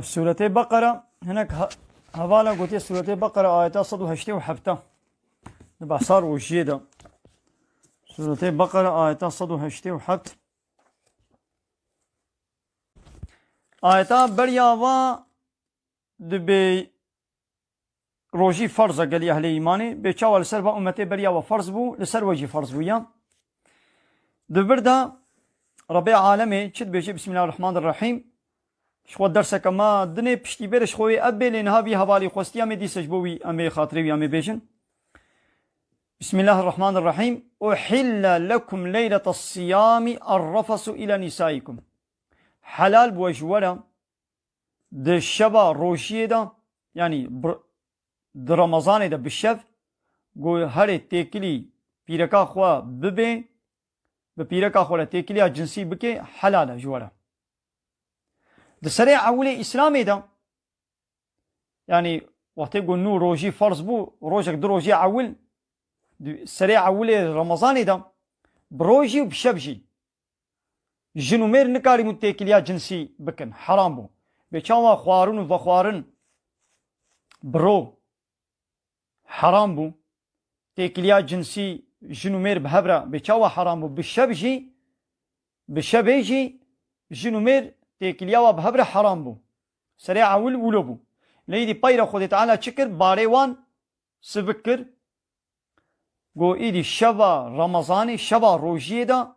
في سورة بقرة هناك هوالا قلت سورة بقرة آيات 187 بحصار وشيدة. سورة بقرة آيات 187 آيات بريا و دبي روجي فرضة قال أهل إيماني بيشاو لسر با أمتي بريا وفرض بو لسر وجي فرض بو يا دبردا ربي عالمي تشد بيجي بسم الله الرحمن الرحيم شخو درس كما دني بشتي برش خوي أبي لنهابي هوالي خوستي أمي دي سجبوي أمي خاطري أمي بيجن. بسم الله الرحمن الرحيم أحل لكم ليلة الصيام الرفس إلى نسائكم حلال بوجولا د شبا روشيه دا يعني د رمضان دا بالشف قو هر تيكلي بيركا خوا ببي ببيركا خوا تيكلي جنسي بكي حلال جولا د سريع أولي إسلامي دا يعني وقت يقول نو روجي فرض بو روجك دو روجي أول سريع أولي رمضان دا بروجي وبشبجي جنومير نكاري متيكليا جنسي بكن حرام بو بيشاوا خوارن وخوارن برو حرام بو تيكليا جنسي جنومير بهبرة بيشاوا حرام بو بشبيجي جنومير تيكليا بهبرة حرام بو سريع أول ولو بو ليدي بايرا خودي تعالى شكر باريوان سبكر قو ايدي شبا رمضاني شبا روجيه دا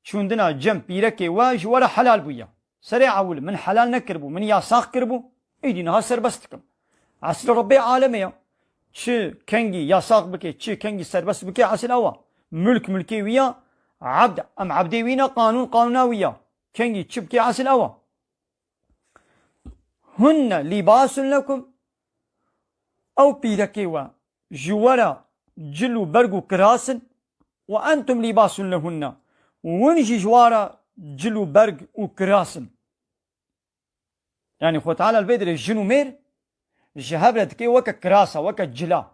شوندنا جم بيركي واج ولا حلال بويا سريع أول من حلال نكربو من ياساق كربو ايدي نها سربستكم عسل ربي عالمي چه كنجي ياساق بكي چه كنجي سربست بكي عسل اوا ملك ملكي ويا عبد ام عبدي وينا قانون قانوناويا كنجي چه بكي عسل اوا هن لباس لكم او بيركي وا جوارا جلو برقو كراسن وانتم لباس لهن ونجي جوارا جلو برق وكراسن يعني خو تعالى البدر الجنو مير جهبرت كي وكا كراسة وكا جلا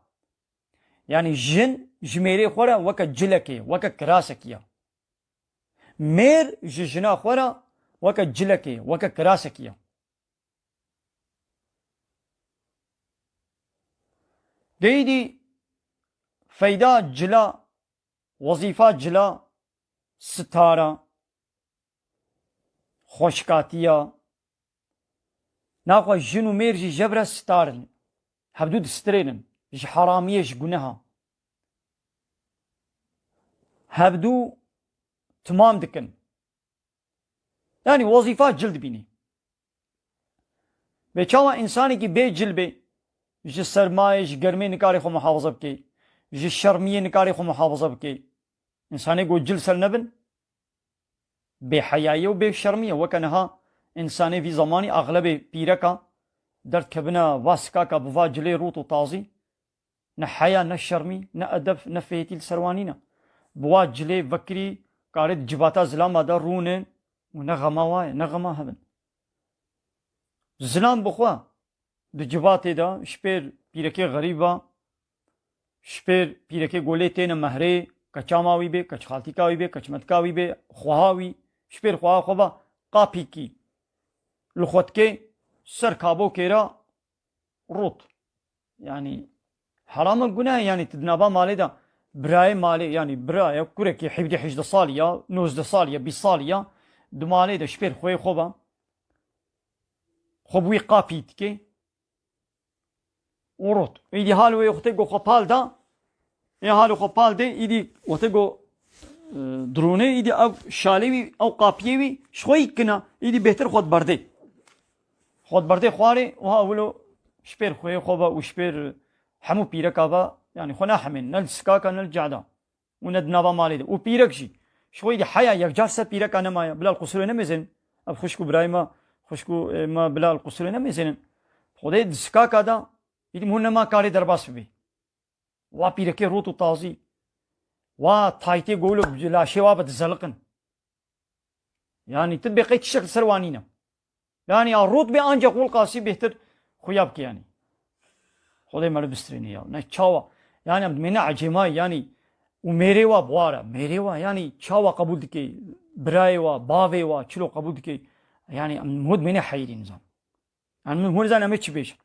يعني جن جميري خورا وكا جلكي وكا كراسكيا مير جنا خورا وكا جلكي وكا كراسكيا ديدي فايدات جلا وظيفات جلا ستارة خوشكاتية ناقوا جنو ميرجي جبرة ستارن حدود سترينن جي حرامية جي قنها هبدو تمام دكن يعني وظيفات جلد بيني بيشاوا انساني كي بي جلبي جي سرماية جي گرمي نكاري خو محافظة بكي جي شرمية نكاري خو محافظة بكي انساني قو جل سل نبن بحياية وبشرمية وكانها انساني في زماني اغلبي بيركا درد كبنا واسكاكا بوا جلي روط وطازي نحيا نشرمي نأدب نفيتي السروانينا بوا جلي بكري كارد جباتا زلاما دا رونن ونغما واي نغما هبن زلام بخوا دو جباتي دا شبير بيركي غريبا شبير بيركي قولي تين مهري کچاماوی به کچخالتیکاوی به کچمتکاوی به خواهاوی شپیر خواه خواه قاپی کی لخوت که سر کابو کیرا روت يعني حرام گناه يعني تدنابا مالي دا براي مالي يعني براي كوركي حبدي حجد صاليا نوزد صاليا بصاليا دو مالي دا شپیر خواه خواه خوبوي قاپی تكي وروت ايدي حالو يختي قو خبال دا يا هالو خبال دي إيدي وتجو درونه إيدي أو شاليوي أو قابيوي شوي كنا إيدي بهتر خود برده خواري وها ولو شبير خوي خوبا وشبير حمو بيركابا يعني خنا حمن نل سكاكا نل جعدا وندنابا مالي ده وبيركشي شوي دي حيا يجاسا بيركا نمايا بلا القصر نمزن أب خشكو برايما خشكو ما بلا القصر نمزن خدي سكاكا دا إيدي مهنا ما كاري درباس بي وا بيركي روتو طازي وا تايتي قولو لا شوابة زلقن يعني تبقى الشكل سروانينا يعني الروت بي انجا قول قاسي بهتر خيابك يعني خدي مال بستريني يا نشاوا يعني من عجماي يعني وميري وا بوارا ميري وا يعني تشاوا قبول دكي براي وا باوي وا چلو قبول دكي يعني مود من حيري نظام يعني هون زاني ما تشبيش